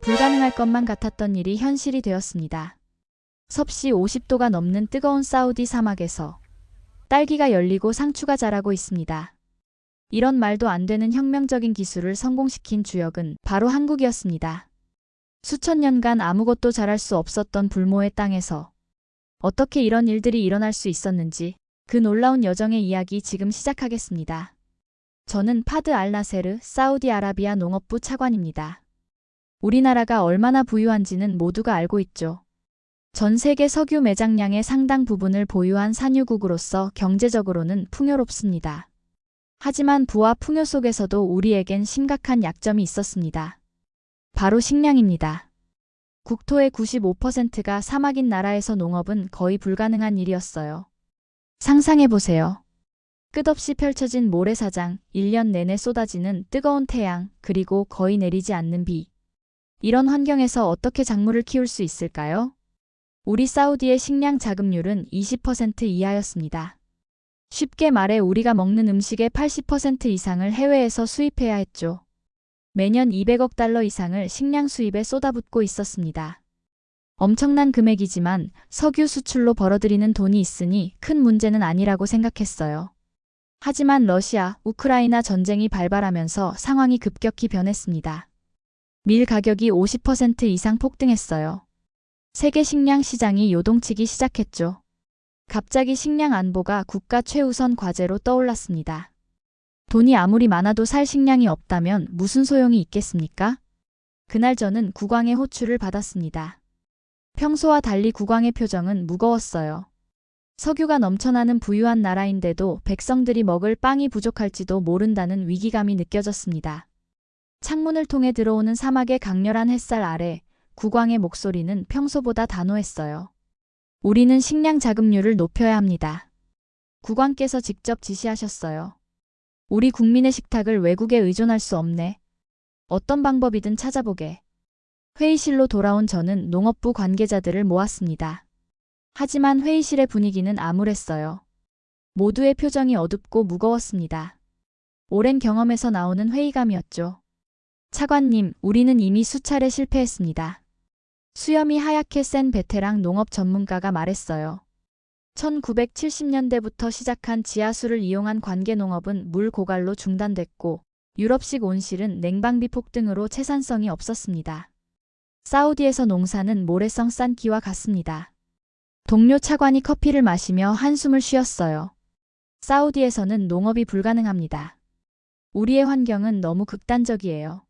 불가능할 것만 같았던 일이 현실이 되었습니다. 섭씨 50도가 넘는 뜨거운 사우디 사막에서 딸기가 열리고 상추가 자라고 있습니다. 이런 말도 안 되는 혁명적인 기술을 성공시킨 주역은 바로 한국이었습니다. 수천 년간 아무것도 자랄 수 없었던 불모의 땅에서 어떻게 이런 일들이 일어날 수 있었는지 그 놀라운 여정의 이야기 지금 시작하겠습니다. 저는 파드 알나세르 사우디아라비아 농업부 차관입니다. 우리나라가 얼마나 부유한지는 모두가 알고 있죠. 전 세계 석유 매장량의 상당 부분을 보유한 산유국으로서 경제적으로는 풍요롭습니다. 하지만 부와 풍요 속에서도 우리에겐 심각한 약점이 있었습니다. 바로 식량입니다. 국토의 95%가 사막인 나라에서 농업은 거의 불가능한 일이었어요. 상상해보세요. 끝없이 펼쳐진 모래사장, 1년 내내 쏟아지는 뜨거운 태양, 그리고 거의 내리지 않는 비. 이런 환경에서 어떻게 작물을 키울 수 있을까요? 우리 사우디의 식량 자급률은 20% 이하였습니다. 쉽게 말해 우리가 먹는 음식의 80% 이상을 해외에서 수입해야 했죠. 매년 200억 달러 이상을 식량 수입에 쏟아붓고 있었습니다. 엄청난 금액이지만 석유 수출로 벌어들이는 돈이 있으니 큰 문제는 아니라고 생각했어요. 하지만 러시아, 우크라이나 전쟁이 발발하면서 상황이 급격히 변했습니다. 밀 가격이 50% 이상 폭등했어요. 세계 식량 시장이 요동치기 시작했죠. 갑자기 식량 안보가 국가 최우선 과제로 떠올랐습니다. 돈이 아무리 많아도 살 식량이 없다면 무슨 소용이 있겠습니까? 그날 저는 국왕의 호출을 받았습니다. 평소와 달리 국왕의 표정은 무거웠어요. 석유가 넘쳐나는 부유한 나라인데도 백성들이 먹을 빵이 부족할지도 모른다는 위기감이 느껴졌습니다. 창문을 통해 들어오는 사막의 강렬한 햇살 아래 국왕의 목소리는 평소보다 단호했어요. 우리는 식량 자급률을 높여야 합니다. 국왕께서 직접 지시하셨어요. 우리 국민의 식탁을 외국에 의존할 수 없네. 어떤 방법이든 찾아보게. 회의실로 돌아온 저는 농업부 관계자들을 모았습니다. 하지만 회의실의 분위기는 암울했어요. 모두의 표정이 어둡고 무거웠습니다. 오랜 경험에서 나오는 회의감이었죠. 차관님, 우리는 이미 수차례 실패했습니다. 수염이 하얗게 센 베테랑 농업 전문가가 말했어요. 1970년대부터 시작한 지하수를 이용한 관계 농업은 물 고갈로 중단됐고 유럽식 온실은 냉방비 폭등으로 채산성이 없었습니다. 사우디에서 농사는 모래성 싼기와 같습니다. 동료 차관이 커피를 마시며 한숨을 쉬었어요. 사우디에서는 농업이 불가능합니다. 우리의 환경은 너무 극단적이에요.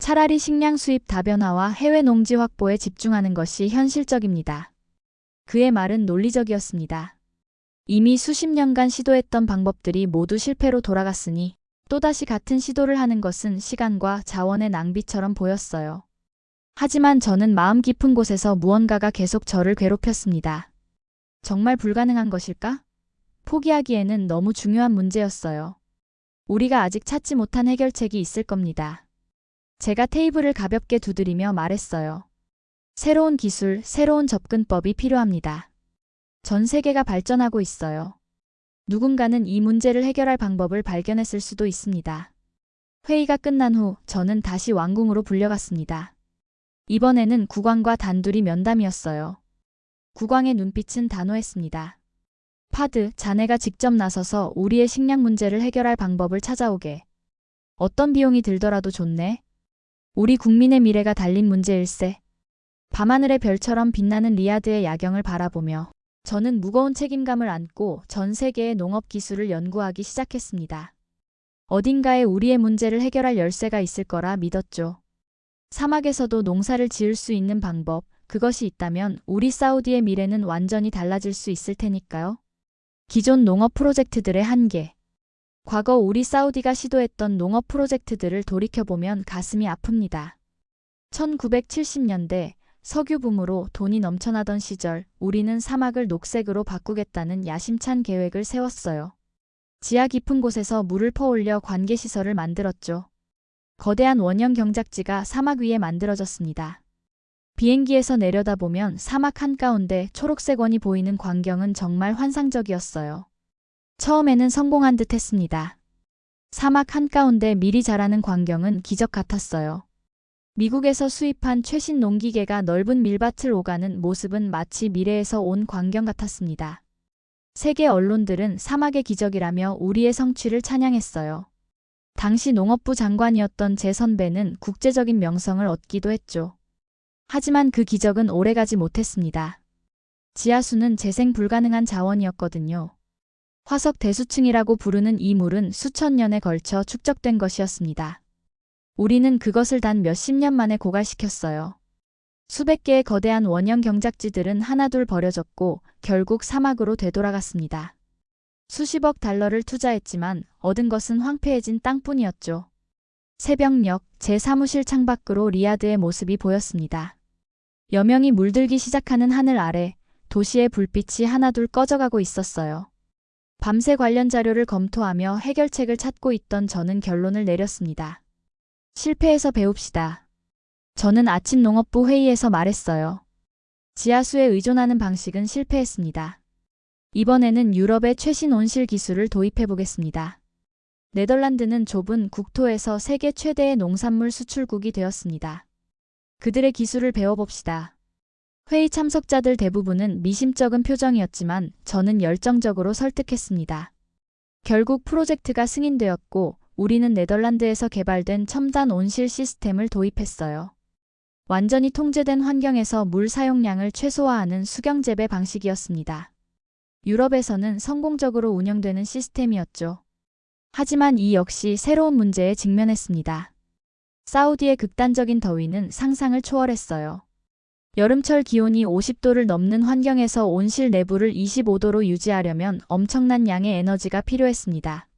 차라리 식량 수입 다변화와 해외 농지 확보에 집중하는 것이 현실적입니다. 그의 말은 논리적이었습니다. 이미 수십 년간 시도했던 방법들이 모두 실패로 돌아갔으니 또다시 같은 시도를 하는 것은 시간과 자원의 낭비처럼 보였어요. 하지만 저는 마음 깊은 곳에서 무언가가 계속 저를 괴롭혔습니다. 정말 불가능한 것일까? 포기하기에는 너무 중요한 문제였어요. 우리가 아직 찾지 못한 해결책이 있을 겁니다. 제가 테이블을 가볍게 두드리며 말했어요. 새로운 기술, 새로운 접근법이 필요합니다. 전 세계가 발전하고 있어요. 누군가는 이 문제를 해결할 방법을 발견했을 수도 있습니다. 회의가 끝난 후 저는 다시 왕궁으로 불려갔습니다. 이번에는 국왕과 단둘이 면담이었어요. 국왕의 눈빛은 단호했습니다. 파드, 자네가 직접 나서서 우리의 식량 문제를 해결할 방법을 찾아오게. 어떤 비용이 들더라도 좋네. 우리 국민의 미래가 달린 문제일세. 밤하늘의 별처럼 빛나는 리야드의 야경을 바라보며 저는 무거운 책임감을 안고 전 세계의 농업 기술을 연구하기 시작했습니다. 어딘가에 우리의 문제를 해결할 열쇠가 있을 거라 믿었죠. 사막에서도 농사를 지을 수 있는 방법, 그것이 있다면 우리 사우디의 미래는 완전히 달라질 수 있을 테니까요. 기존 농업 프로젝트들의 한계. 과거 우리 사우디가 시도했던 농업 프로젝트들을 돌이켜보면 가슴이 아픕니다. 1970년대 석유 붐으로 돈이 넘쳐나던 시절 우리는 사막을 녹색으로 바꾸겠다는 야심찬 계획을 세웠어요. 지하 깊은 곳에서 물을 퍼올려 관계시설을 만들었죠. 거대한 원형 경작지가 사막 위에 만들어졌습니다. 비행기에서 내려다보면 사막 한가운데 초록색 원이 보이는 광경은 정말 환상적이었어요. 처음에는 성공한 듯 했습니다. 사막 한가운데 밀이 자라는 광경은 기적 같았어요. 미국에서 수입한 최신 농기계가 넓은 밀밭을 오가는 모습은 마치 미래에서 온 광경 같았습니다. 세계 언론들은 사막의 기적이라며 우리의 성취를 찬양했어요. 당시 농업부 장관이었던 제 선배는 국제적인 명성을 얻기도 했죠. 하지만 그 기적은 오래가지 못했습니다. 지하수는 재생 불가능한 자원이었거든요. 화석 대수층이라고 부르는 이 물은 수천 년에 걸쳐 축적된 것이었습니다. 우리는 그것을 단 몇십 년 만에 고갈시켰어요. 수백 개의 거대한 원형 경작지들은 하나둘 버려졌고 결국 사막으로 되돌아갔습니다. 수십억 달러를 투자했지만 얻은 것은 황폐해진 땅뿐이었죠. 새벽녘 제 사무실 창밖으로 리야드의 모습이 보였습니다. 여명이 물들기 시작하는 하늘 아래 도시의 불빛이 하나둘 꺼져가고 있었어요. 밤새 관련 자료를 검토하며 해결책을 찾고 있던 저는 결론을 내렸습니다. 실패해서 배웁시다. 저는 아침 농업부 회의에서 말했어요. 지하수에 의존하는 방식은 실패했습니다. 이번에는 유럽의 최신 온실 기술을 도입해보겠습니다. 네덜란드는 좁은 국토에서 세계 최대의 농산물 수출국이 되었습니다. 그들의 기술을 배워봅시다. 회의 참석자들 대부분은 미심쩍은 표정이었지만 저는 열정적으로 설득했습니다. 결국 프로젝트가 승인되었고 우리는 네덜란드에서 개발된 첨단 온실 시스템을 도입했어요. 완전히 통제된 환경에서 물 사용량을 최소화하는 수경재배 방식이었습니다. 유럽에서는 성공적으로 운영되는 시스템이었죠. 하지만 이 역시 새로운 문제에 직면했습니다. 사우디의 극단적인 더위는 상상을 초월했어요. 여름철 기온이 50도를 넘는 환경에서 온실 내부를 25도로 유지하려면 엄청난 양의 에너지가 필요했습니다.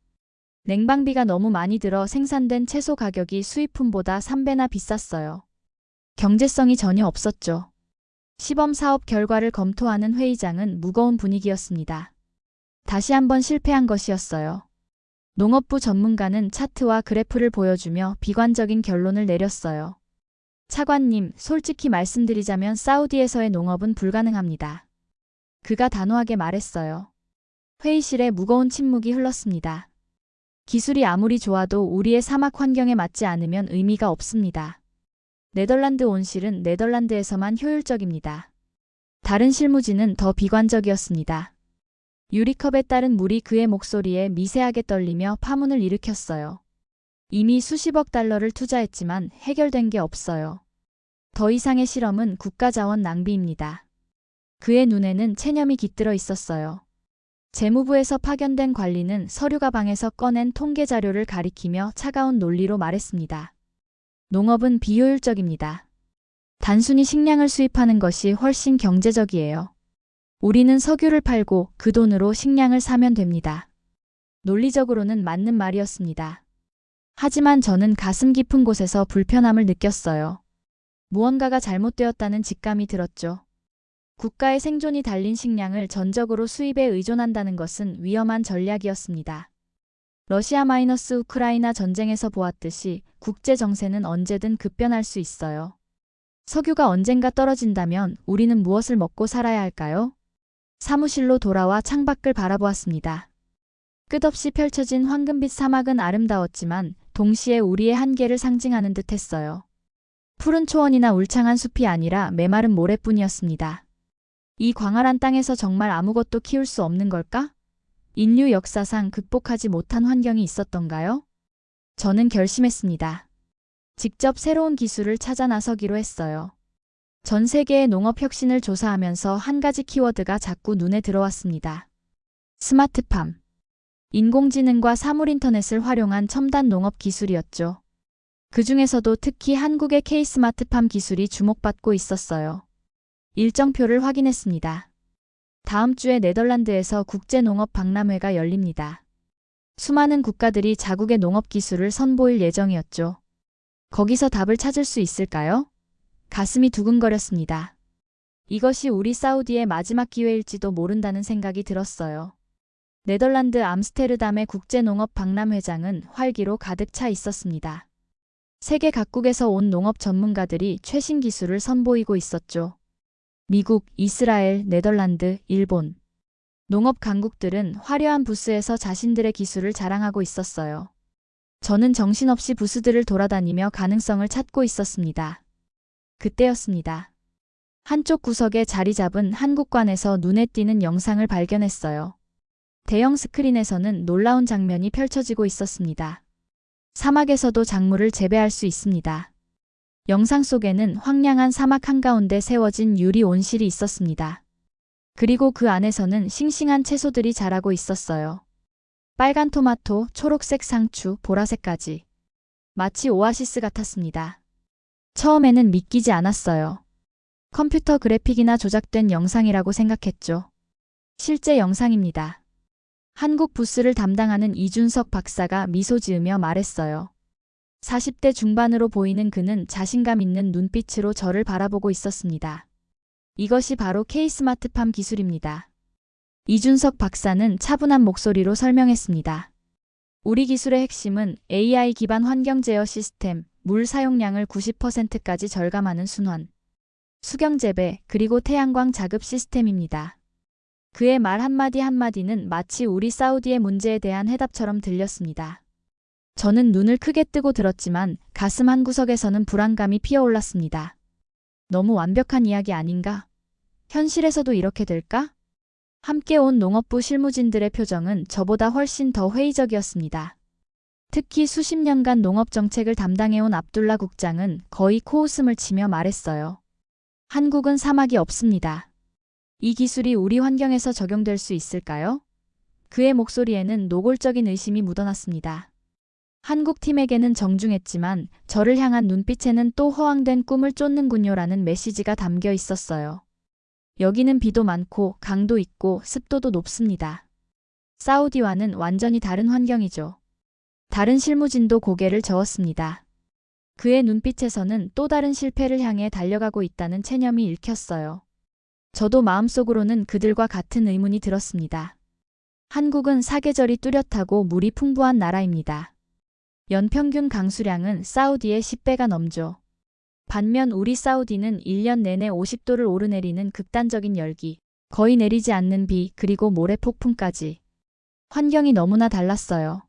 냉방비가 너무 많이 들어 생산된 채소 가격이 수입품보다 3배나 비쌌어요. 경제성이 전혀 없었죠. 시범 사업 결과를 검토하는 회의장은 무거운 분위기였습니다. 다시 한번 실패한 것이었어요. 농업부 전문가는 차트와 그래프를 보여주며 비관적인 결론을 내렸어요. 차관님, 솔직히 말씀드리자면 사우디에서의 농업은 불가능합니다. 그가 단호하게 말했어요. 회의실에 무거운 침묵이 흘렀습니다. 기술이 아무리 좋아도 우리의 사막 환경에 맞지 않으면 의미가 없습니다. 네덜란드 온실은 네덜란드에서만 효율적입니다. 다른 실무진은 더 비관적이었습니다. 유리컵에 따른 물이 그의 목소리에 미세하게 떨리며 파문을 일으켰어요. 이미 수십억 달러를 투자했지만 해결된 게 없어요. 더 이상의 실험은 국가자원 낭비입니다. 그의 눈에는 체념이 깃들어 있었어요. 재무부에서 파견된 관리는 서류 가방에서 꺼낸 통계 자료를 가리키며 차가운 논리로 말했습니다. 농업은 비효율적입니다. 단순히 식량을 수입하는 것이 훨씬 경제적이에요. 우리는 석유를 팔고 그 돈으로 식량을 사면 됩니다. 논리적으로는 맞는 말이었습니다. 하지만 저는 가슴 깊은 곳에서 불편함을 느꼈어요. 무언가가 잘못되었다는 직감이 들었죠. 국가의 생존이 달린 식량을 전적으로 수입에 의존한다는 것은 위험한 전략이었습니다. 러시아-우크라이나 전쟁에서 보았듯이 국제 정세는 언제든 급변할 수 있어요. 석유가 언젠가 떨어진다면 우리는 무엇을 먹고 살아야 할까요? 사무실로 돌아와 창밖을 바라보았습니다. 끝없이 펼쳐진 황금빛 사막은 아름다웠지만 동시에 우리의 한계를 상징하는 듯했어요. 푸른 초원이나 울창한 숲이 아니라 메마른 모래뿐이었습니다. 이 광활한 땅에서 정말 아무것도 키울 수 없는 걸까? 인류 역사상 극복하지 못한 환경이 있었던가요? 저는 결심했습니다. 직접 새로운 기술을 찾아 나서기로 했어요. 전 세계의 농업 혁신을 조사하면서 한 가지 키워드가 자꾸 눈에 들어왔습니다. 스마트팜. 인공지능과 사물인터넷을 활용한 첨단 농업 기술이었죠. 그 중에서도 특히 한국의 K-스마트팜 기술이 주목받고 있었어요. 일정표를 확인했습니다. 다음 주에 네덜란드에서 국제농업 박람회가 열립니다. 수많은 국가들이 자국의 농업 기술을 선보일 예정이었죠. 거기서 답을 찾을 수 있을까요? 가슴이 두근거렸습니다. 이것이 우리 사우디의 마지막 기회일지도 모른다는 생각이 들었어요. 네덜란드 암스테르담의 국제농업 박람회장은 활기로 가득 차 있었습니다. 세계 각국에서 온 농업 전문가들이 최신 기술을 선보이고 있었죠. 미국, 이스라엘, 네덜란드, 일본. 농업 강국들은 화려한 부스에서 자신들의 기술을 자랑하고 있었어요. 저는 정신없이 부스들을 돌아다니며 가능성을 찾고 있었습니다. 그때였습니다. 한쪽 구석에 자리 잡은 한국관에서 눈에 띄는 영상을 발견했어요. 대형 스크린에서는 놀라운 장면이 펼쳐지고 있었습니다. 사막에서도 작물을 재배할 수 있습니다. 영상 속에는 황량한 사막 한가운데 세워진 유리 온실이 있었습니다. 그리고 그 안에서는 싱싱한 채소들이 자라고 있었어요. 빨간 토마토, 초록색 상추, 보라색까지. 마치 오아시스 같았습니다. 처음에는 믿기지 않았어요. 컴퓨터 그래픽이나 조작된 영상이라고 생각했죠. 실제 영상입니다. 한국 부스를 담당하는 이준석 박사가 미소 지으며 말했어요. 40대 중반으로 보이는 그는 자신감 있는 눈빛으로 저를 바라보고 있었습니다. 이것이 바로 K-스마트팜 기술입니다. 이준석 박사는 차분한 목소리로 설명했습니다. 우리 기술의 핵심은 AI 기반 환경 제어 시스템, 물 사용량을 90%까지 절감하는 순환, 수경 재배, 그리고 태양광 자급 시스템입니다. 그의 말 한마디 한마디는 마치 우리 사우디의 문제에 대한 해답처럼 들렸습니다. 저는 눈을 크게 뜨고 들었지만 가슴 한구석에서는 불안감이 피어올랐습니다. 너무 완벽한 이야기 아닌가? 현실에서도 이렇게 될까? 함께 온 농업부 실무진들의 표정은 저보다 훨씬 더 회의적이었습니다. 특히 수십 년간 농업 정책을 담당해온 압둘라 국장은 거의 코웃음을 치며 말했어요. 한국은 사막이 없습니다. 이 기술이 우리 환경에서 적용될 수 있을까요? 그의 목소리에는 노골적인 의심이 묻어났습니다. 한국 팀에게는 정중했지만 저를 향한 눈빛에는 또 허황된 꿈을 쫓는군요라는 메시지가 담겨 있었어요. 여기는 비도 많고 강도 있고 습도도 높습니다. 사우디와는 완전히 다른 환경이죠. 다른 실무진도 고개를 저었습니다. 그의 눈빛에서는 또 다른 실패를 향해 달려가고 있다는 체념이 읽혔어요. 저도 마음속으로는 그들과 같은 의문이 들었습니다. 한국은 사계절이 뚜렷하고 물이 풍부한 나라입니다. 연평균 강수량은 사우디의 10배가 넘죠. 반면 우리 사우디는 1년 내내 50도를 오르내리는 극단적인 열기, 거의 내리지 않는 비, 그리고 모래 폭풍까지. 환경이 너무나 달랐어요.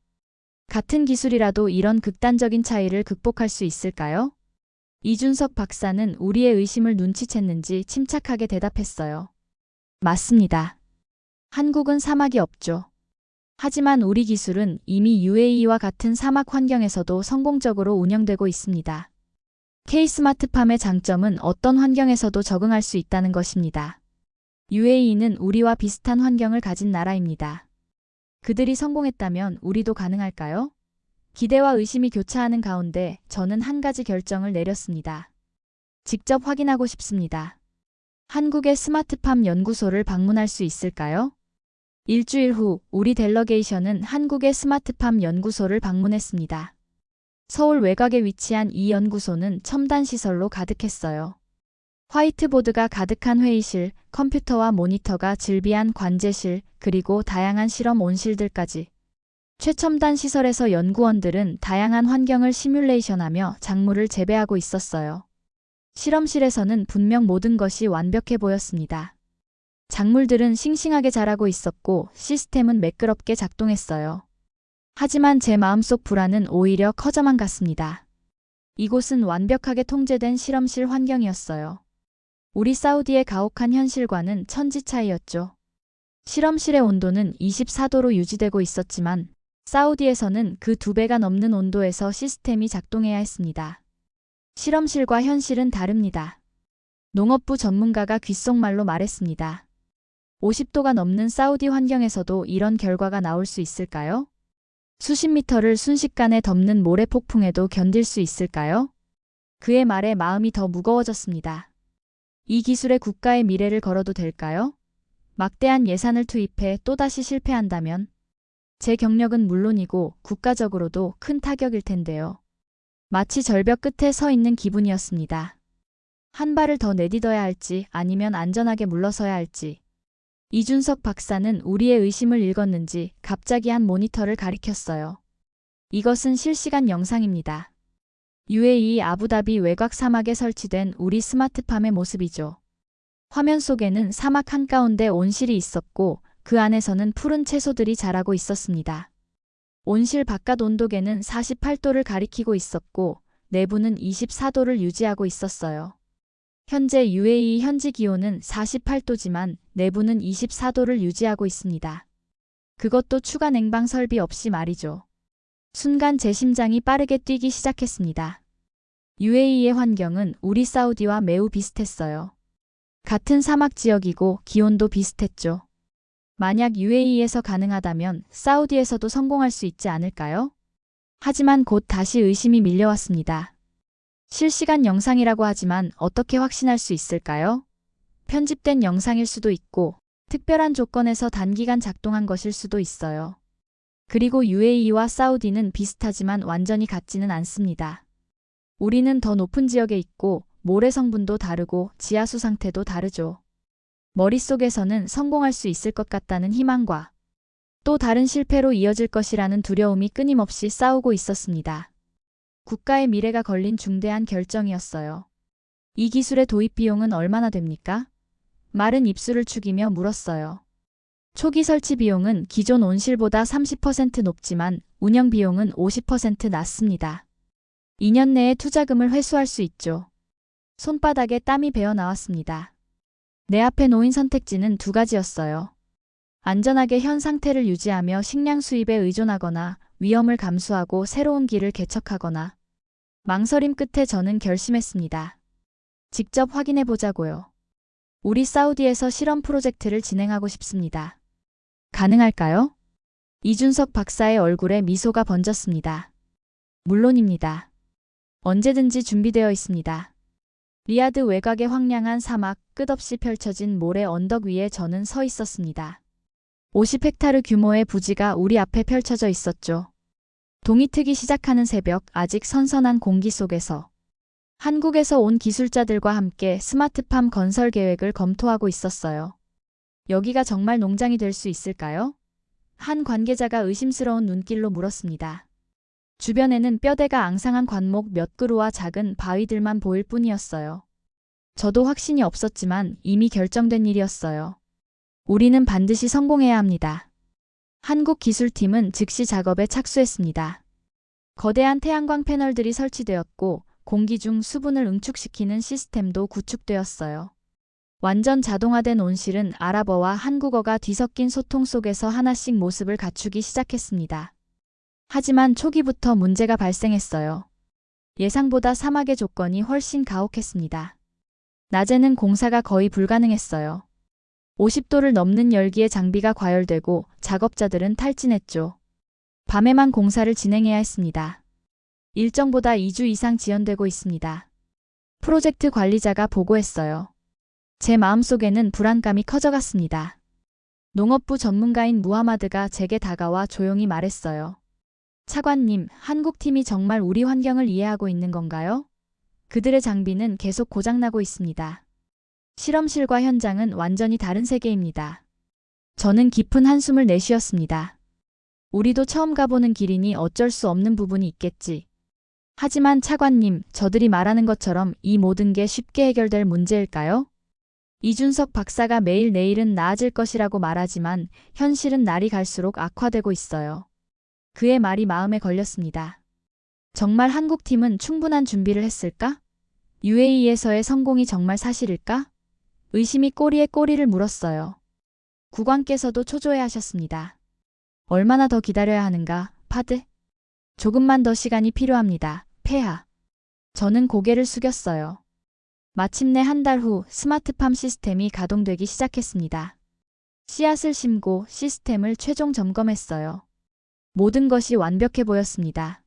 같은 기술이라도 이런 극단적인 차이를 극복할 수 있을까요? 이준석 박사는 우리의 의심을 눈치챘는지 침착하게 대답했어요. 맞습니다. 한국은 사막이 없죠. 하지만 우리 기술은 이미 UAE와 같은 사막 환경에서도 성공적으로 운영되고 있습니다. K-스마트팜의 장점은 어떤 환경에서도 적응할 수 있다는 것입니다. UAE는 우리와 비슷한 환경을 가진 나라입니다. 그들이 성공했다면 우리도 가능할까요? 기대와 의심이 교차하는 가운데 저는 한 가지 결정을 내렸습니다. 직접 확인하고 싶습니다. 한국의 스마트팜 연구소를 방문할 수 있을까요? 일주일 후 우리 델러게이션은 한국의 스마트팜 연구소를 방문했습니다. 서울 외곽에 위치한 이 연구소는 첨단 시설로 가득했어요. 화이트보드가 가득한 회의실, 컴퓨터와 모니터가 즐비한 관제실, 그리고 다양한 실험 온실들까지. 최첨단 시설에서 연구원들은 다양한 환경을 시뮬레이션하며 작물을 재배하고 있었어요. 실험실에서는 분명 모든 것이 완벽해 보였습니다. 작물들은 싱싱하게 자라고 있었고 시스템은 매끄럽게 작동했어요. 하지만 제 마음속 불안은 오히려 커져만 갔습니다. 이곳은 완벽하게 통제된 실험실 환경이었어요. 우리 사우디의 가혹한 현실과는 천지 차이였죠. 실험실의 온도는 24도로 유지되고 있었지만 사우디에서는 그 2배가 넘는 온도에서 시스템이 작동해야 했습니다. 실험실과 현실은 다릅니다. 농업부 전문가가 귓속말로 말했습니다. 50도가 넘는 사우디 환경에서도 이런 결과가 나올 수 있을까요? 수십 미터를 순식간에 덮는 모래 폭풍에도 견딜 수 있을까요? 그의 말에 마음이 더 무거워졌습니다. 이 기술에 국가의 미래를 걸어도 될까요? 막대한 예산을 투입해 또다시 실패한다면 제 경력은 물론이고 국가적으로도 큰 타격일 텐데요. 마치 절벽 끝에 서 있는 기분이었습니다. 한 발을 더 내딛어야 할지 아니면 안전하게 물러서야 할지. 이준석 박사는 우리의 의심을 읽었는지 갑자기 한 모니터를 가리켰어요. 이것은 실시간 영상입니다. UAE 아부다비 외곽 사막에 설치된 우리 스마트팜의 모습이죠. 화면 속에는 사막 한가운데 온실이 있었고 그 안에서는 푸른 채소들이 자라고 있었습니다. 온실 바깥 온도계는 48도를 가리키고 있었고 내부는 24도를 유지하고 있었어요. 현재 UAE 현지 기온은 48도지만 내부는 24도를 유지하고 있습니다. 그것도 추가 냉방 설비 없이 말이죠. 순간 제 심장이 빠르게 뛰기 시작했습니다. UAE의 환경은 우리 사우디와 매우 비슷했어요. 같은 사막 지역이고 기온도 비슷했죠. 만약 UAE에서 가능하다면 사우디에서도 성공할 수 있지 않을까요? 하지만 곧 다시 의심이 밀려왔습니다. 실시간 영상이라고 하지만 어떻게 확신할 수 있을까요? 편집된 영상일 수도 있고 특별한 조건에서 단기간 작동한 것일 수도 있어요. 그리고 UAE와 사우디는 비슷하지만 완전히 같지는 않습니다. 우리는 더 높은 지역에 있고 모래 성분도 다르고 지하수 상태도 다르죠. 머릿속에서는 성공할 수 있을 것 같다는 희망과 또 다른 실패로 이어질 것이라는 두려움이 끊임없이 싸우고 있었습니다. 국가의 미래가 걸린 중대한 결정이었어요. 이 기술의 도입 비용은 얼마나 됩니까? 마른 입술을 축이며 물었어요. 초기 설치 비용은 기존 온실보다 30% 높지만 운영 비용은 50% 낮습니다. 2년 내에 투자금을 회수할 수 있죠. 손바닥에 땀이 배어 나왔습니다. 내 앞에 놓인 선택지는 두 가지였어요. 안전하게 현 상태를 유지하며 식량 수입에 의존하거나 위험을 감수하고 새로운 길을 개척하거나. 망설임 끝에 저는 결심했습니다. 직접 확인해 보자고요. 우리 사우디에서 실험 프로젝트를 진행하고 싶습니다. 가능할까요? 이준석 박사의 얼굴에 미소가 번졌습니다. 물론입니다. 언제든지 준비되어 있습니다. 리야드 외곽의 황량한 사막, 끝없이 펼쳐진 모래 언덕 위에 저는 서 있었습니다. 50헥타르 규모의 부지가 우리 앞에 펼쳐져 있었죠. 동이 트기 시작하는 새벽, 아직 선선한 공기 속에서 한국에서 온 기술자들과 함께 스마트팜 건설 계획을 검토하고 있었어요. 여기가 정말 농장이 될 수 있을까요? 한 관계자가 의심스러운 눈길로 물었습니다. 주변에는 뼈대가 앙상한 관목 몇 그루와 작은 바위들만 보일 뿐이었어요. 저도 확신이 없었지만 이미 결정된 일이었어요. 우리는 반드시 성공해야 합니다. 한국 기술팀은 즉시 작업에 착수했습니다. 거대한 태양광 패널들이 설치되었고 공기 중 수분을 응축시키는 시스템도 구축되었어요. 완전 자동화된 온실은 아랍어와 한국어가 뒤섞인 소통 속에서 하나씩 모습을 갖추기 시작했습니다. 하지만 초기부터 문제가 발생했어요. 예상보다 사막의 조건이 훨씬 가혹했습니다. 낮에는 공사가 거의 불가능했어요. 50도를 넘는 열기에 장비가 과열되고 작업자들은 탈진했죠. 밤에만 공사를 진행해야 했습니다. 일정보다 2주 이상 지연되고 있습니다. 프로젝트 관리자가 보고했어요. 제 마음속에는 불안감이 커져갔습니다. 농업부 전문가인 무하마드가 제게 다가와 조용히 말했어요. 차관님, 한국팀이 정말 우리 환경을 이해하고 있는 건가요? 그들의 장비는 계속 고장나고 있습니다. 실험실과 현장은 완전히 다른 세계입니다. 저는 깊은 한숨을 내쉬었습니다. 우리도 처음 가보는 길이니 어쩔 수 없는 부분이 있겠지. 하지만 차관님, 저들이 말하는 것처럼 이 모든 게 쉽게 해결될 문제일까요? 이준석 박사가 매일 내일은 나아질 것이라고 말하지만 현실은 날이 갈수록 악화되고 있어요. 그의 말이 마음에 걸렸습니다. 정말 한국팀은 충분한 준비를 했을까? UAE에서의 성공이 정말 사실일까? 의심이 꼬리에 꼬리를 물었어요. 국왕께서도 초조해하셨습니다. 얼마나 더 기다려야 하는가, 파드? 조금만 더 시간이 필요합니다, 폐하. 저는 고개를 숙였어요. 마침내 한 달 후 스마트팜 시스템이 가동되기 시작했습니다. 씨앗을 심고 시스템을 최종 점검했어요. 모든 것이 완벽해 보였습니다.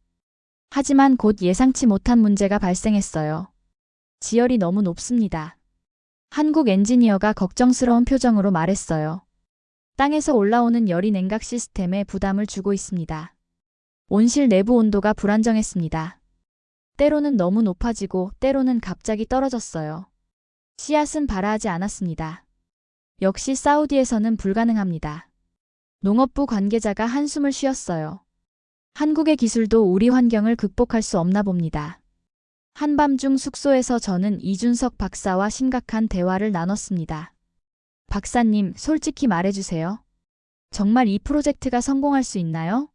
하지만 곧 예상치 못한 문제가 발생했어요. 지열이 너무 높습니다. 한국 엔지니어가 걱정스러운 표정으로 말했어요. 땅에서 올라오는 열이 냉각 시스템에 부담을 주고 있습니다. 온실 내부 온도가 불안정했습니다. 때로는 너무 높아지고 때로는 갑자기 떨어졌어요. 씨앗은 발아하지 않았습니다. 역시 사우디에서는 불가능합니다. 농업부 관계자가 한숨을 쉬었어요. 한국의 기술도 우리 환경을 극복할 수 없나 봅니다. 한밤중 숙소에서 저는 이준석 박사와 심각한 대화를 나눴습니다. 박사님, 솔직히 말해주세요. 정말 이 프로젝트가 성공할 수 있나요?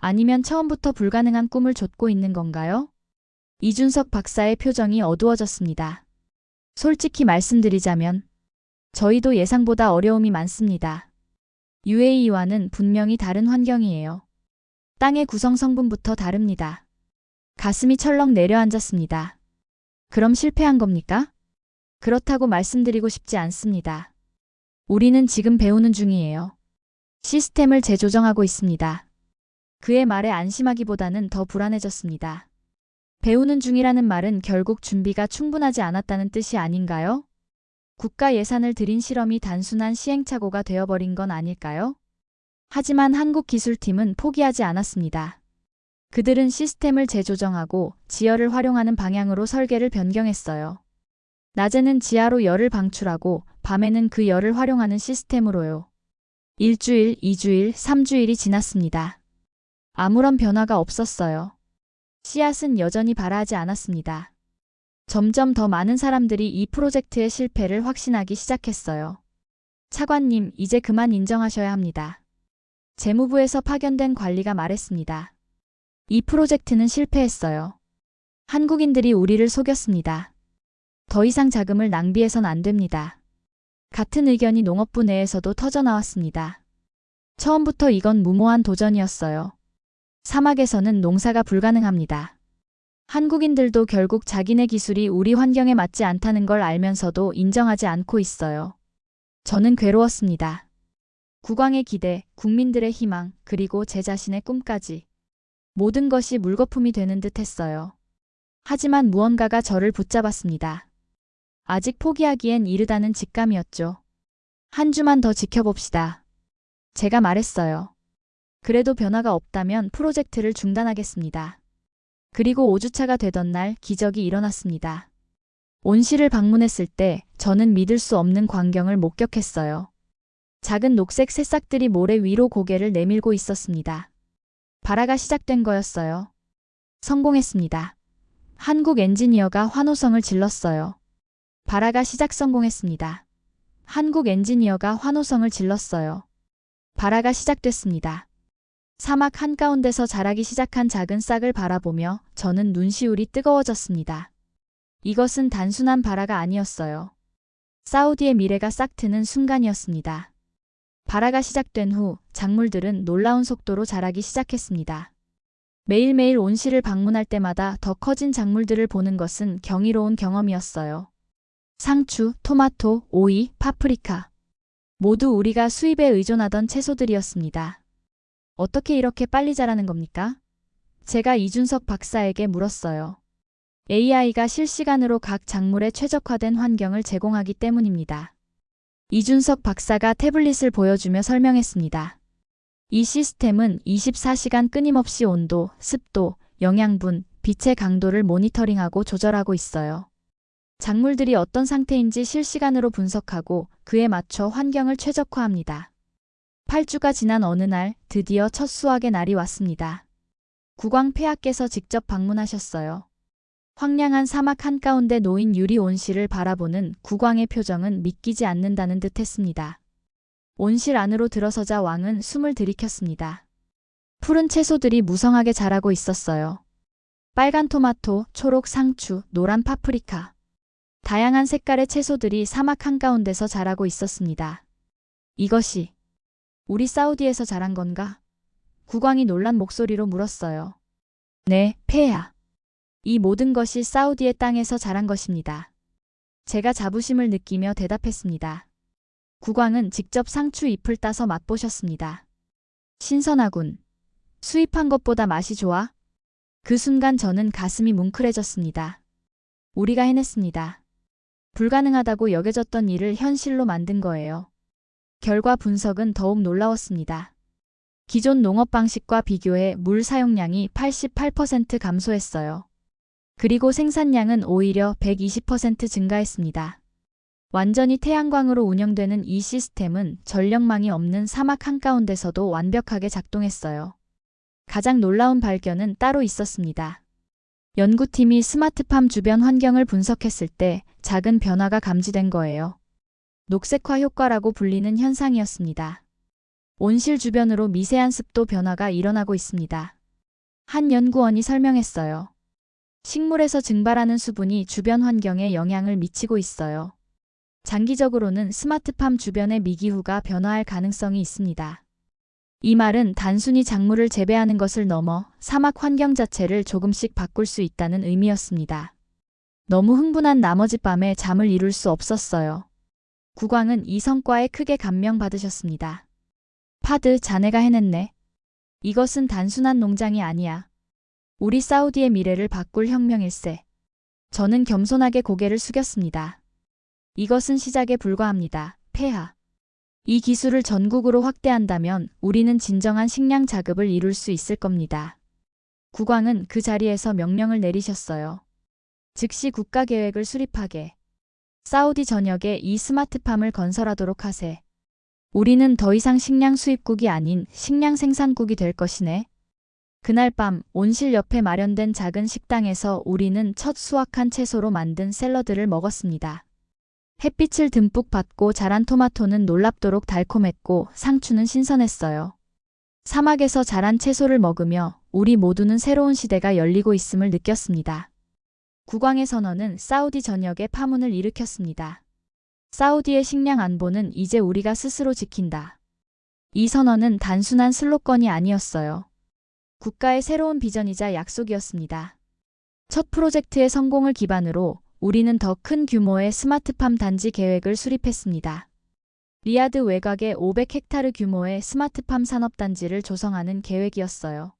아니면 처음부터 불가능한 꿈을 좇고 있는 건가요? 이준석 박사의 표정이 어두워졌습니다. 솔직히 말씀드리자면 저희도 예상보다 어려움이 많습니다. UAE와는 분명히 다른 환경이에요. 땅의 구성 성분부터 다릅니다. 가슴이 철렁 내려앉았습니다. 그럼 실패한 겁니까? 그렇다고 말씀드리고 싶지 않습니다. 우리는 지금 배우는 중이에요. 시스템을 재조정하고 있습니다. 그의 말에 안심하기보다는 더 불안해졌습니다. 배우는 중이라는 말은 결국 준비가 충분하지 않았다는 뜻이 아닌가요? 국가 예산을 들인 실험이 단순한 시행착오가 되어버린 건 아닐까요? 하지만 한국기술팀은 포기하지 않았습니다. 그들은 시스템을 재조정하고 지열을 활용하는 방향으로 설계를 변경했어요. 낮에는 지하로 열을 방출하고 밤에는 그 열을 활용하는 시스템으로요. 1주일, 2주일, 3주일이 지났습니다. 아무런 변화가 없었어요. 씨앗은 여전히 발아하지 않았습니다. 점점 더 많은 사람들이 이 프로젝트의 실패를 확신하기 시작했어요. 차관님, 이제 그만 인정하셔야 합니다. 재무부에서 파견된 관리가 말했습니다. 이 프로젝트는 실패했어요. 한국인들이 우리를 속였습니다. 더 이상 자금을 낭비해선 안 됩니다. 같은 의견이 농업부 내에서도 터져나왔습니다. 처음부터 이건 무모한 도전이었어요. 사막에서는 농사가 불가능합니다. 한국인들도 결국 자기네 기술이 우리 환경에 맞지 않다는 걸 알면서도 인정하지 않고 있어요. 저는 괴로웠습니다. 국왕의 기대, 국민들의 희망, 그리고 제 자신의 꿈까지. 모든 것이 물거품이 되는 듯 했어요. 하지만 무언가가 저를 붙잡았습니다. 아직 포기하기엔 이르다는 직감이었죠. 한 주만 더 지켜봅시다. 제가 말했어요. 그래도 변화가 없다면 프로젝트를 중단하겠습니다. 그리고 5주차가 되던 날 기적이 일어났습니다. 온실을 방문했을 때 저는 믿을 수 없는 광경을 목격했어요. 작은 녹색 새싹들이 모래 위로 고개를 내밀고 있었습니다. 발화가 시작된 거였어요. 성공했습니다. 한국 엔지니어가 환호성을 질렀어요. 발화가 시작 성공했습니다. 한국 엔지니어가 환호성을 질렀어요. 발화가 시작됐습니다. 사막 한가운데서 자라기 시작한 작은 싹을 바라보며 저는 눈시울이 뜨거워졌습니다. 이것은 단순한 발화가 아니었어요. 사우디의 미래가 싹 트는 순간이었습니다. 발화가 시작된 후 작물들은 놀라운 속도로 자라기 시작했습니다. 매일매일 온실을 방문할 때마다 더 커진 작물들을 보는 것은 경이로운 경험이었어요. 상추, 토마토, 오이, 파프리카. 모두 우리가 수입에 의존하던 채소들이었습니다. 어떻게 이렇게 빨리 자라는 겁니까? 제가 이준석 박사에게 물었어요. AI가 실시간으로 각 작물에 최적화된 환경을 제공하기 때문입니다. 이준석 박사가 태블릿을 보여주며 설명했습니다. 이 시스템은 24시간 끊임없이 온도, 습도, 영양분, 빛의 강도를 모니터링하고 조절하고 있어요. 작물들이 어떤 상태인지 실시간으로 분석하고 그에 맞춰 환경을 최적화합니다. 8주가 지난 어느 날 드디어 첫 수확의 날이 왔습니다. 국왕 폐하께서 직접 방문하셨어요. 황량한 사막 한가운데 놓인 유리 온실을 바라보는 국왕의 표정은 믿기지 않는다는 듯 했습니다. 온실 안으로 들어서자 왕은 숨을 들이켰습니다. 푸른 채소들이 무성하게 자라고 있었어요. 빨간 토마토, 초록 상추, 노란 파프리카. 다양한 색깔의 채소들이 사막 한가운데서 자라고 있었습니다. 이것이 우리 사우디에서 자란 건가? 국왕이 놀란 목소리로 물었어요. 네, 폐하. 이 모든 것이 사우디의 땅에서 자란 것입니다. 제가 자부심을 느끼며 대답했습니다. 국왕은 직접 상추 잎을 따서 맛보셨습니다. 신선하군. 수입한 것보다 맛이 좋아? 그 순간 저는 가슴이 뭉클해졌습니다. 우리가 해냈습니다. 불가능하다고 여겨졌던 일을 현실로 만든 거예요. 결과 분석은 더욱 놀라웠습니다. 기존 농업 방식과 비교해 물 사용량이 88% 감소했어요. 그리고 생산량은 오히려 120% 증가했습니다. 완전히 태양광으로 운영되는 이 시스템은 전력망이 없는 사막 한가운데서도 완벽하게 작동했어요. 가장 놀라운 발견은 따로 있었습니다. 연구팀이 스마트팜 주변 환경을 분석했을 때 작은 변화가 감지된 거예요. 녹색화 효과라고 불리는 현상이었습니다. 온실 주변으로 미세한 습도 변화가 일어나고 있습니다. 한 연구원이 설명했어요. 식물에서 증발하는 수분이 주변 환경에 영향을 미치고 있어요. 장기적으로는 스마트팜 주변의 미기후가 변화할 가능성이 있습니다. 이 말은 단순히 작물을 재배하는 것을 넘어 사막 환경 자체를 조금씩 바꿀 수 있다는 의미였습니다. 너무 흥분한 나머지 밤에 잠을 이룰 수 없었어요. 국왕은 이 성과에 크게 감명받으셨습니다. 파드, 자네가 해냈네. 이것은 단순한 농장이 아니야. 우리 사우디의 미래를 바꿀 혁명일세. 저는 겸손하게 고개를 숙였습니다. 이것은 시작에 불과합니다. 폐하. 이 기술을 전국으로 확대한다면 우리는 진정한 식량 자급을 이룰 수 있을 겁니다. 국왕은 그 자리에서 명령을 내리셨어요. 즉시 국가계획을 수립하게. 사우디 전역에 이 스마트팜을 건설하도록 하세. 우리는 더 이상 식량 수입국이 아닌 식량 생산국이 될 것이네. 그날 밤 온실 옆에 마련된 작은 식당에서 우리는 첫 수확한 채소로 만든 샐러드를 먹었습니다. 햇빛을 듬뿍 받고 자란 토마토는 놀랍도록 달콤했고 상추는 신선했어요. 사막에서 자란 채소를 먹으며 우리 모두는 새로운 시대가 열리고 있음을 느꼈습니다. 국왕의 선언은 사우디 전역에 파문을 일으켰습니다. 사우디의 식량 안보는 이제 우리가 스스로 지킨다. 이 선언은 단순한 슬로건이 아니었어요. 국가의 새로운 비전이자 약속이었습니다. 첫 프로젝트의 성공을 기반으로 우리는 더 큰 규모의 스마트팜 단지 계획을 수립했습니다. 리야드 외곽에 500헥타르 규모의 스마트팜 산업단지를 조성하는 계획이었어요.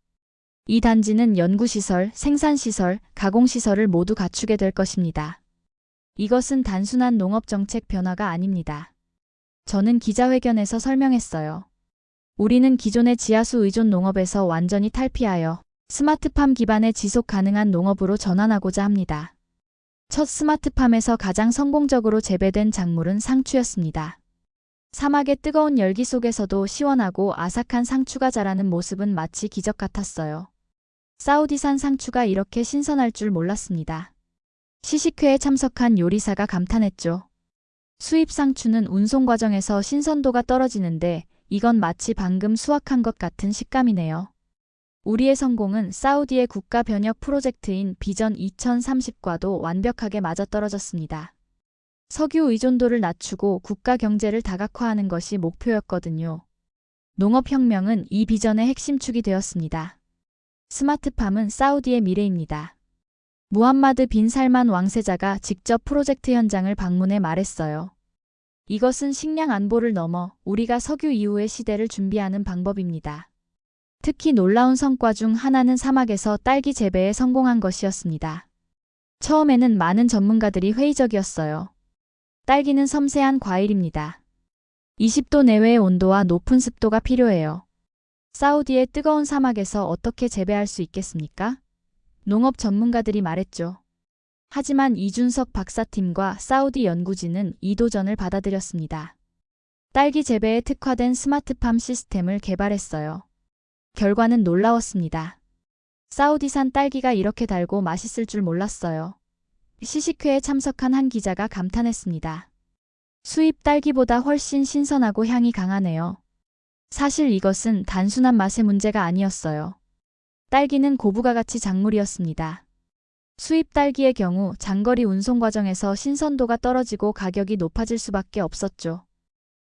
이 단지는 연구시설, 생산시설, 가공시설을 모두 갖추게 될 것입니다. 이것은 단순한 농업정책 변화가 아닙니다. 저는 기자회견에서 설명했어요. 우리는 기존의 지하수 의존 농업에서 완전히 탈피하여 스마트팜 기반의 지속 가능한 농업으로 전환하고자 합니다. 첫 스마트팜에서 가장 성공적으로 재배된 작물은 상추였습니다. 사막의 뜨거운 열기 속에서도 시원하고 아삭한 상추가 자라는 모습은 마치 기적 같았어요. 사우디산 상추가 이렇게 신선할 줄 몰랐습니다. 시식회에 참석한 요리사가 감탄했죠. 수입 상추는 운송 과정에서 신선도가 떨어지는데 이건 마치 방금 수확한 것 같은 식감이네요. 우리의 성공은 사우디의 국가 변혁 프로젝트인 비전 2030과도 완벽하게 맞아떨어졌습니다. 석유 의존도를 낮추고 국가 경제를 다각화하는 것이 목표였거든요. 농업혁명은 이 비전의 핵심축이 되었습니다. 스마트팜은 사우디의 미래입니다. 무함마드 빈 살만 왕세자가 직접 프로젝트 현장을 방문해 말했어요. 이것은 식량 안보를 넘어 우리가 석유 이후의 시대를 준비하는 방법입니다. 특히 놀라운 성과 중 하나는 사막에서 딸기 재배에 성공한 것이었습니다. 처음에는 많은 전문가들이 회의적이었어요. 딸기는 섬세한 과일입니다. 20도 내외의 온도와 높은 습도가 필요해요. 사우디의 뜨거운 사막에서 어떻게 재배할 수 있겠습니까? 농업 전문가들이 말했죠. 하지만 이준석 박사팀과 사우디 연구진은 이 도전을 받아들였습니다. 딸기 재배에 특화된 스마트팜 시스템을 개발했어요. 결과는 놀라웠습니다. 사우디산 딸기가 이렇게 달고 맛있을 줄 몰랐어요. 시식회에 참석한 한 기자가 감탄했습니다. 수입 딸기보다 훨씬 신선하고 향이 강하네요. 사실 이것은 단순한 맛의 문제가 아니었어요. 딸기는 고부가 가치 작물이었습니다. 수입 딸기의 경우 장거리 운송 과정에서 신선도가 떨어지고 가격이 높아질 수밖에 없었죠.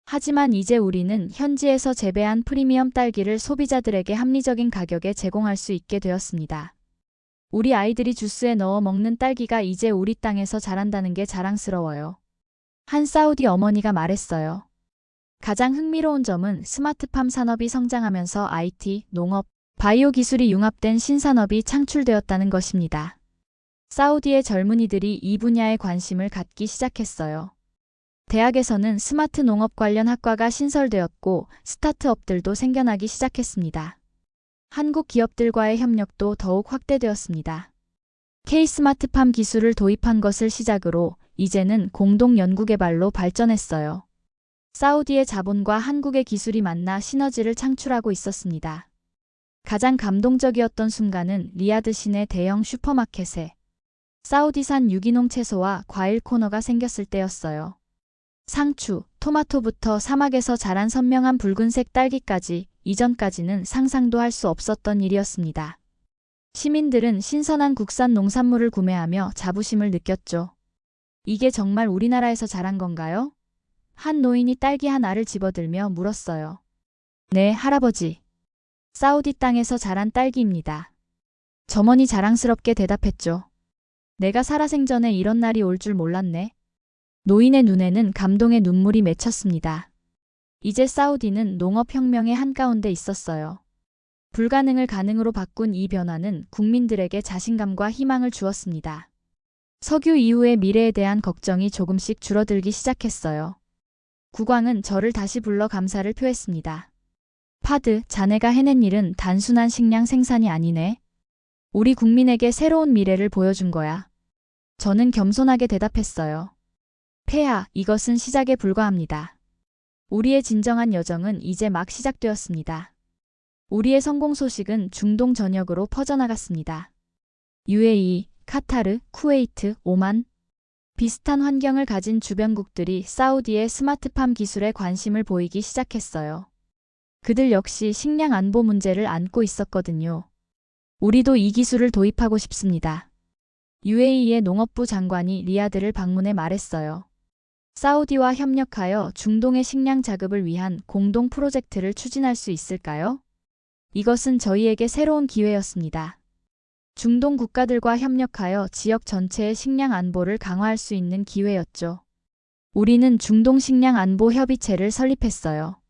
하지만 이제 우리는 현지에서 재배한 프리미엄 딸기를 소비자들에게 합리적인 가격에 제공할 수 있게 되었습니다. 우리 아이들이 주스에 넣어 먹는 딸기가 이제 우리 땅에서 자란다는 게 자랑스러워요. 한 사우디 어머니가 말했어요. 가장 흥미로운 점은 스마트팜 산업이 성장하면서 IT, 농업, 바이오 기술이 융합된 신산업이 창출되었다는 것입니다. 사우디의 젊은이들이 이 분야에 관심을 갖기 시작했어요. 대학에서는 스마트 농업 관련 학과가 신설되었고 스타트업들도 생겨나기 시작했습니다. 한국 기업들과의 협력도 더욱 확대되었습니다. K-스마트팜 기술을 도입한 것을 시작으로 이제는 공동 연구개발로 발전했어요. 사우디의 자본과 한국의 기술이 만나 시너지를 창출하고 있었습니다. 가장 감동적이었던 순간은 리야드 시내 대형 슈퍼마켓에 사우디산 유기농 채소와 과일 코너가 생겼을 때였어요. 상추, 토마토부터 사막에서 자란 선명한 붉은색 딸기까지 이전까지는 상상도 할 수 없었던 일이었습니다. 시민들은 신선한 국산 농산물을 구매하며 자부심을 느꼈죠. 이게 정말 우리나라에서 자란 건가요? 한 노인이 딸기 한 알을 집어들며 물었어요. 네, 할아버지. 사우디 땅에서 자란 딸기입니다. 점원이 자랑스럽게 대답했죠. 내가 살아생전에 이런 날이 올 줄 몰랐네. 노인의 눈에는 감동의 눈물이 맺혔습니다. 이제 사우디는 농업혁명의 한가운데 있었어요. 불가능을 가능으로 바꾼 이 변화는 국민들에게 자신감과 희망을 주었습니다. 석유 이후의 미래에 대한 걱정이 조금씩 줄어들기 시작했어요. 국왕은 저를 다시 불러 감사를 표했습니다. 파드, 자네가 해낸 일은 단순한 식량 생산이 아니네. 우리 국민에게 새로운 미래를 보여준 거야. 저는 겸손하게 대답했어요. 폐하, 이것은 시작에 불과합니다. 우리의 진정한 여정은 이제 막 시작되었습니다. 우리의 성공 소식은 중동 전역으로 퍼져나갔습니다. UAE, 카타르, 쿠웨이트, 오만. 비슷한 환경을 가진 주변국들이 사우디의 스마트팜 기술에 관심을 보이기 시작했어요. 그들 역시 식량 안보 문제를 안고 있었거든요. 우리도 이 기술을 도입하고 싶습니다. UAE의 농업부 장관이 리야드를 방문해 말했어요. 사우디와 협력하여 중동의 식량 자급을 위한 공동 프로젝트를 추진할 수 있을까요? 이것은 저희에게 새로운 기회였습니다. 중동 국가들과 협력하여 지역 전체의 식량 안보를 강화할 수 있는 기회였죠. 우리는 중동 식량 안보 협의체를 설립했어요.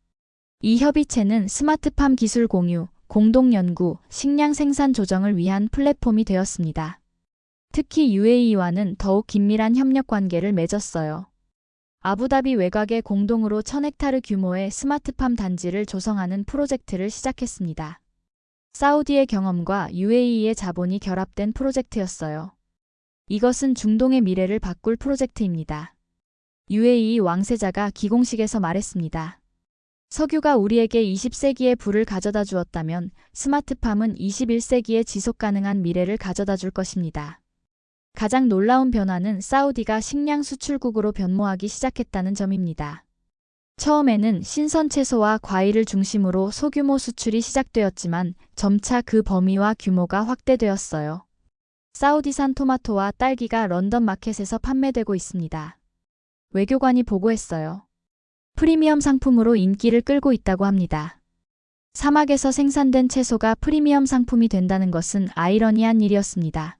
이 협의체는 스마트팜 기술 공유, 공동 연구, 식량 생산 조정을 위한 플랫폼이 되었습니다. 특히 UAE와는 더욱 긴밀한 협력 관계를 맺었어요. 아부다비 외곽에 공동으로 1000헥타르 규모의 스마트팜 단지를 조성하는 프로젝트를 시작했습니다. 사우디의 경험과 UAE의 자본이 결합된 프로젝트였어요. 이것은 중동의 미래를 바꿀 프로젝트입니다. UAE 왕세자가 기공식에서 말했습니다. 석유가 우리에게 20세기의 부를 가져다 주었다면 스마트팜은 21세기의 지속가능한 미래를 가져다 줄 것입니다. 가장 놀라운 변화는 사우디가 식량 수출국으로 변모하기 시작했다는 점입니다. 처음에는 신선 채소와 과일을 중심으로 소규모 수출이 시작되었지만 점차 그 범위와 규모가 확대되었어요. 사우디산 토마토와 딸기가 런던 마켓에서 판매되고 있습니다. 외교관이 보고했어요. 프리미엄 상품으로 인기를 끌고 있다고 합니다. 사막에서 생산된 채소가 프리미엄 상품이 된다는 것은 아이러니한 일이었습니다.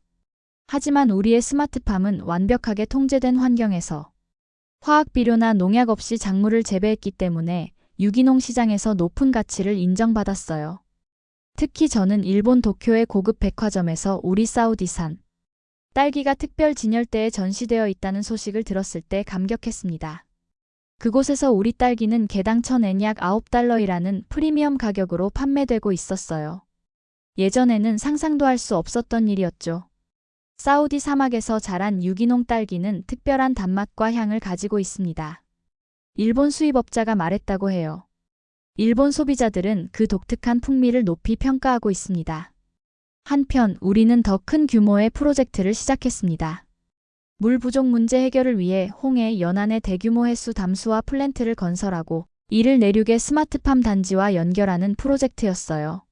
하지만 우리의 스마트팜은 완벽하게 통제된 환경에서 화학 비료나 농약 없이 작물을 재배했기 때문에 유기농 시장에서 높은 가치를 인정받았어요. 특히 저는 일본 도쿄의 고급 백화점에서 우리 사우디산 딸기가 특별 진열대에 전시되어 있다는 소식을 들었을 때 감격했습니다. 그곳에서 우리 딸기는 개당 1000엔 약 9달러이라는 프리미엄 가격으로 판매되고 있었어요. 예전에는 상상도 할 수 없었던 일이었죠. 사우디 사막에서 자란 유기농 딸기는 특별한 단맛과 향을 가지고 있습니다. 일본 수입업자가 말했다고 해요. 일본 소비자들은 그 독특한 풍미를 높이 평가하고 있습니다. 한편 우리는 더 큰 규모의 프로젝트를 시작했습니다. 물 부족 문제 해결을 위해 홍해 연안에 대규모 해수 담수화 플랜트를 건설하고 이를 내륙의 스마트팜 단지와 연결하는 프로젝트였어요.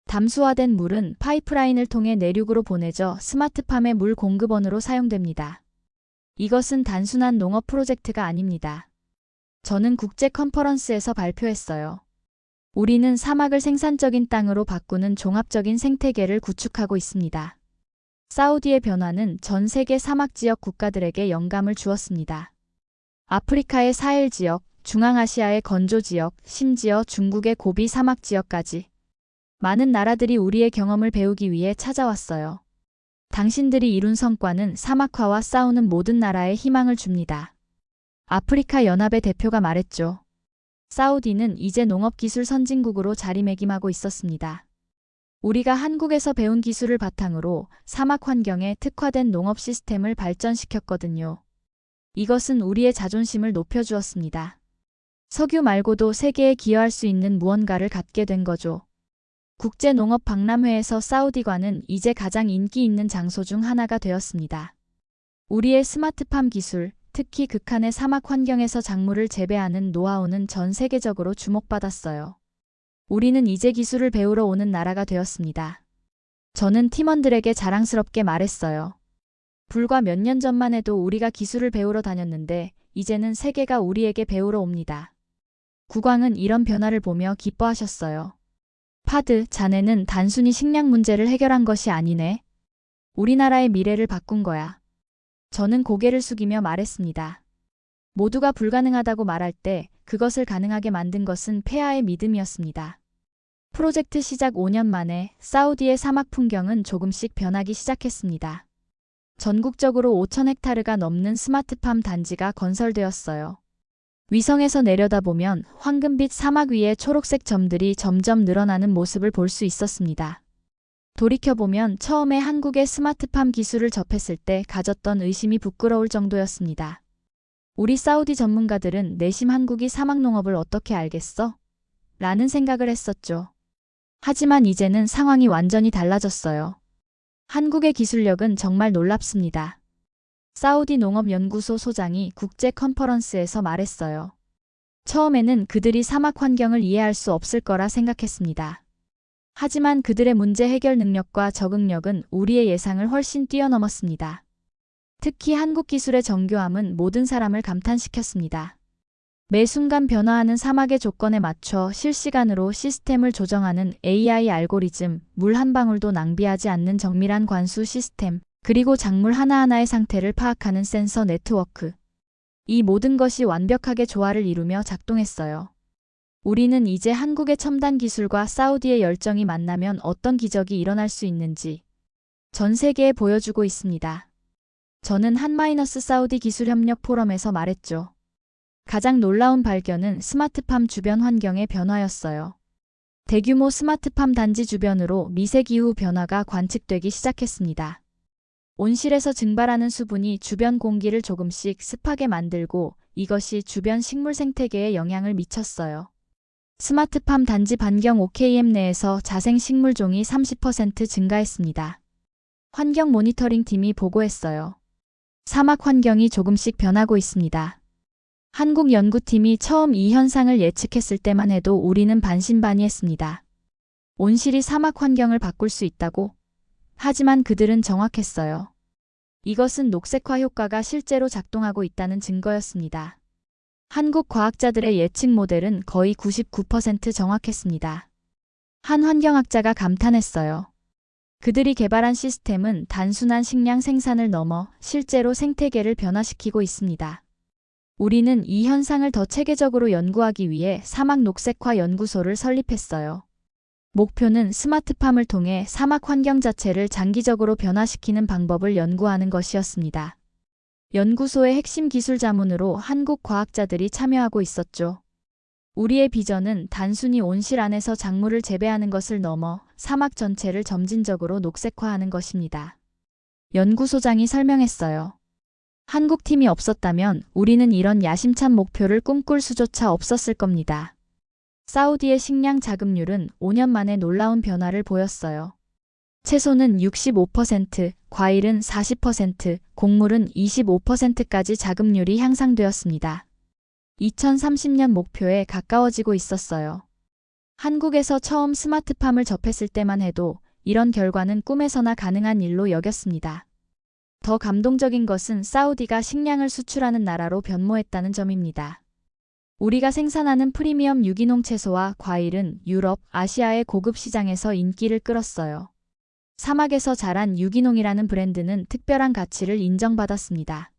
담수화된 물은 파이프라인을 통해 내륙으로 보내져 스마트팜의 물 공급원으로 사용됩니다. 이것은 단순한 농업 프로젝트가 아닙니다. 저는 국제 컨퍼런스에서 발표했어요. 우리는 사막을 생산적인 땅으로 바꾸는 종합적인 생태계를 구축하고 있습니다. 사우디의 변화는 전 세계 사막 지역 국가들에게 영감을 주었습니다. 아프리카의 사헬 지역, 중앙아시아의 건조 지역, 심지어 중국의 고비 사막 지역까지 많은 나라들이 우리의 경험을 배우기 위해 찾아왔어요. 당신들이 이룬 성과는 사막화와 싸우는 모든 나라에 희망을 줍니다. 아프리카 연합의 대표가 말했죠. 사우디는 이제 농업기술 선진국으로 자리매김하고 있었습니다. 우리가 한국에서 배운 기술을 바탕으로 사막 환경에 특화된 농업 시스템을 발전시켰거든요. 이것은 우리의 자존심을 높여주었습니다. 석유 말고도 세계에 기여할 수 있는 무언가를 갖게 된 거죠. 국제농업박람회에서 사우디관은 이제 가장 인기 있는 장소 중 하나가 되었습니다. 우리의 스마트팜 기술, 특히 극한의 사막 환경에서 작물을 재배하는 노하우는 전 세계적으로 주목받았어요. 우리는 이제 기술을 배우러 오는 나라가 되었습니다. 저는 팀원들에게 자랑스럽게 말했어요. 불과 몇 년 전만 해도 우리가 기술을 배우러 다녔는데 이제는 세계가 우리에게 배우러 옵니다. 국왕은 이런 변화를 보며 기뻐하셨어요. 파드, 자네는 단순히 식량 문제를 해결한 것이 아니네. 우리나라의 미래를 바꾼 거야. 저는 고개를 숙이며 말했습니다. 모두가 불가능하다고 말할 때 그것을 가능하게 만든 것은 폐하의 믿음이었습니다. 프로젝트 시작 5년 만에 사우디의 사막 풍경은 조금씩 변하기 시작했습니다. 전국적으로 5,000헥타르가 넘는 스마트팜 단지가 건설되었어요. 위성에서 내려다보면 황금빛 사막 위에 초록색 점들이 점점 늘어나는 모습을 볼 수 있었습니다. 돌이켜보면 처음에 한국의 스마트팜 기술을 접했을 때 가졌던 의심이 부끄러울 정도였습니다. 우리 사우디 전문가들은 내심 한국이 사막농업을 어떻게 알겠어? 라는 생각을 했었죠. 하지만 이제는 상황이 완전히 달라졌어요. 한국의 기술력은 정말 놀랍습니다. 사우디 농업연구소 소장이 국제 컨퍼런스에서 말했어요. 처음에는 그들이 사막 환경을 이해할 수 없을 거라 생각했습니다. 하지만 그들의 문제 해결 능력과 적응력은 우리의 예상을 훨씬 뛰어넘었습니다. 특히 한국 기술의 정교함은 모든 사람을 감탄시켰습니다. 매 순간 변화하는 사막의 조건에 맞춰 실시간으로 시스템을 조정하는 AI 알고리즘, 물 한 방울도 낭비하지 않는 정밀한 관수 시스템, 그리고 작물 하나하나의 상태를 파악하는 센서 네트워크. 이 모든 것이 완벽하게 조화를 이루며 작동했어요. 우리는 이제 한국의 첨단 기술과 사우디의 열정이 만나면 어떤 기적이 일어날 수 있는지 전 세계에 보여주고 있습니다. 저는 한-사우디 기술협력 포럼에서 말했죠. 가장 놀라운 발견은 스마트팜 주변 환경의 변화였어요. 대규모 스마트팜 단지 주변으로 미세기후 변화가 관측되기 시작했습니다. 온실에서 증발하는 수분이 주변 공기를 조금씩 습하게 만들고 이것이 주변 식물 생태계에 영향을 미쳤어요. 스마트팜 단지 반경 5km 내에서 자생 식물종이 30% 증가했습니다. 환경 모니터링 팀이 보고했어요. 사막 환경이 조금씩 변하고 있습니다. 한국 연구팀이 처음 이 현상을 예측했을 때만 해도 우리는 반신반의했습니다. 온실이 사막 환경을 바꿀 수 있다고? 하지만 그들은 정확했어요. 이것은 녹색화 효과가 실제로 작동하고 있다는 증거였습니다. 한국 과학자들의 예측 모델은 거의 99% 정확했습니다. 한 환경학자가 감탄했어요. 그들이 개발한 시스템은 단순한 식량 생산을 넘어 실제로 생태계를 변화시키고 있습니다. 우리는 이 현상을 더 체계적으로 연구하기 위해 사막 녹색화 연구소를 설립했어요. 목표는 스마트팜을 통해 사막 환경 자체를 장기적으로 변화시키는 방법을 연구하는 것이었습니다. 연구소의 핵심 기술 자문으로 한국 과학자들이 참여하고 있었죠. 우리의 비전은 단순히 온실 안에서 작물을 재배하는 것을 넘어 사막 전체를 점진적으로 녹색화하는 것입니다. 연구소장이 설명했어요. 한국 팀이 없었다면 우리는 이런 야심찬 목표를 꿈꿀 수조차 없었을 겁니다. 사우디의 식량 자급률은 5년 만에 놀라운 변화를 보였어요. 채소는 65%, 과일은 40%, 곡물은 25%까지 자급률이 향상되었습니다. 2030년 목표에 가까워지고 있었어요. 한국에서 처음 스마트팜을 접했을 때만 해도 이런 결과는 꿈에서나 가능한 일로 여겼습니다. 더 감동적인 것은 사우디가 식량을 수출하는 나라로 변모했다는 점입니다. 우리가 생산하는 프리미엄 유기농 채소와 과일은 유럽, 아시아의 고급 시장에서 인기를 끌었어요. 사막에서 자란 유기농이라는 브랜드는 특별한 가치를 인정받았습니다.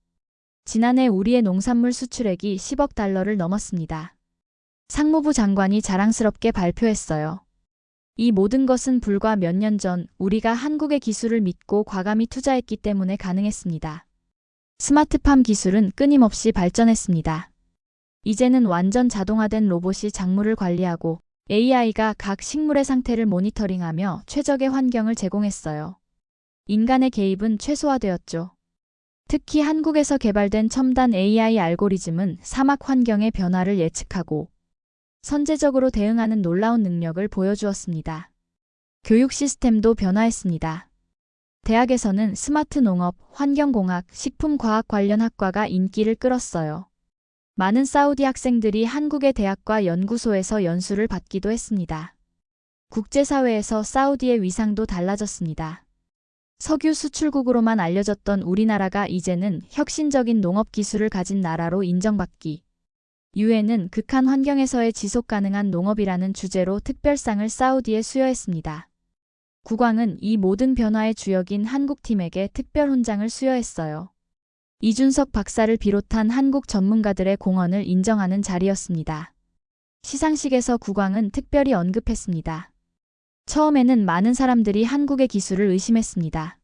지난해 우리의 농산물 수출액이 10억 달러를 넘었습니다. 상무부 장관이 자랑스럽게 발표했어요. 이 모든 것은 불과 몇 년 전 우리가 한국의 기술을 믿고 과감히 투자했기 때문에 가능했습니다. 스마트팜 기술은 끊임없이 발전했습니다. 이제는 완전 자동화된 로봇이 작물을 관리하고 AI가 각 식물의 상태를 모니터링하며 최적의 환경을 제공했어요. 인간의 개입은 최소화되었죠. 특히 한국에서 개발된 첨단 AI 알고리즘은 사막 환경의 변화를 예측하고 선제적으로 대응하는 놀라운 능력을 보여주었습니다. 교육 시스템도 변화했습니다. 대학에서는 스마트 농업, 환경공학, 식품과학 관련 학과가 인기를 끌었어요. 많은 사우디 학생들이 한국의 대학과 연구소에서 연수를 받기도 했습니다. 국제사회에서 사우디의 위상도 달라졌습니다. 석유 수출국으로만 알려졌던 우리나라가 이제는 혁신적인 농업 기술을 가진 나라로 인정받기. 유엔은 극한 환경에서의 지속 가능한 농업이라는 주제로 특별상을 사우디에 수여했습니다. 국왕은 이 모든 변화의 주역인 한국팀에게 특별 훈장을 수여했어요. 이준석 박사를 비롯한 한국 전문가들의 공헌을 인정하는 자리였습니다. 시상식에서 국왕은 특별히 언급했습니다. 처음에는 많은 사람들이 한국의 기술을 의심했습니다.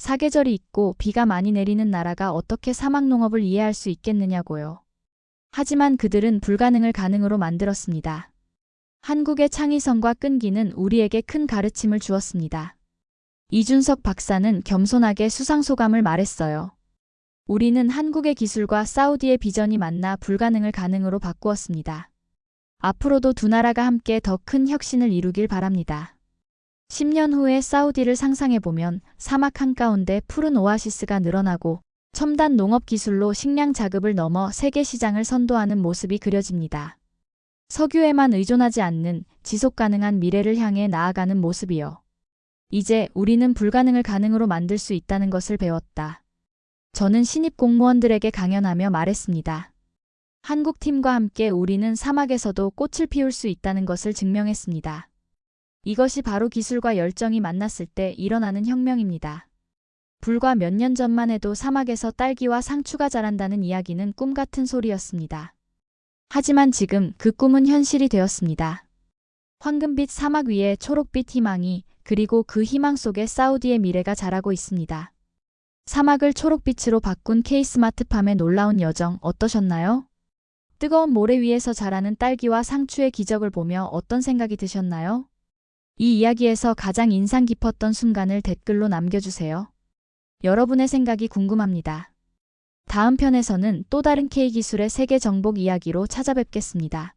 사계절이 있고 비가 많이 내리는 나라가 어떻게 사막농업을 이해할 수 있겠느냐고요. 하지만 그들은 불가능을 가능으로 만들었습니다. 한국의 창의성과 끈기는 우리에게 큰 가르침을 주었습니다. 이준석 박사는 겸손하게 수상소감을 말했어요. 우리는 한국의 기술과 사우디의 비전이 만나 불가능을 가능으로 바꾸었습니다. 앞으로도 두 나라가 함께 더 큰 혁신을 이루길 바랍니다. 10년 후에 사우디를 상상해보면 사막 한가운데 푸른 오아시스가 늘어나고 첨단 농업 기술로 식량 자급을 넘어 세계 시장을 선도하는 모습이 그려집니다. 석유에만 의존하지 않는 지속 가능한 미래를 향해 나아가는 모습이요. 이제 우리는 불가능을 가능으로 만들 수 있다는 것을 배웠다. 저는 신입 공무원들에게 강연하며 말했습니다. 한국팀과 함께 우리는 사막에서도 꽃을 피울 수 있다는 것을 증명했습니다. 이것이 바로 기술과 열정이 만났을 때 일어나는 혁명입니다. 불과 몇 년 전만 해도 사막에서 딸기와 상추가 자란다는 이야기는 꿈 같은 소리였습니다. 하지만 지금 그 꿈은 현실이 되었습니다. 황금빛 사막 위에 초록빛 희망이, 그리고 그 희망 속에 사우디의 미래가 자라고 있습니다. 사막을 초록빛으로 바꾼 K스마트팜의 놀라운 여정 어떠셨나요? 뜨거운 모래 위에서 자라는 딸기와 상추의 기적을 보며 어떤 생각이 드셨나요? 이 이야기에서 가장 인상 깊었던 순간을 댓글로 남겨주세요. 여러분의 생각이 궁금합니다. 다음 편에서는 또 다른 K기술의 세계 정복 이야기로 찾아뵙겠습니다.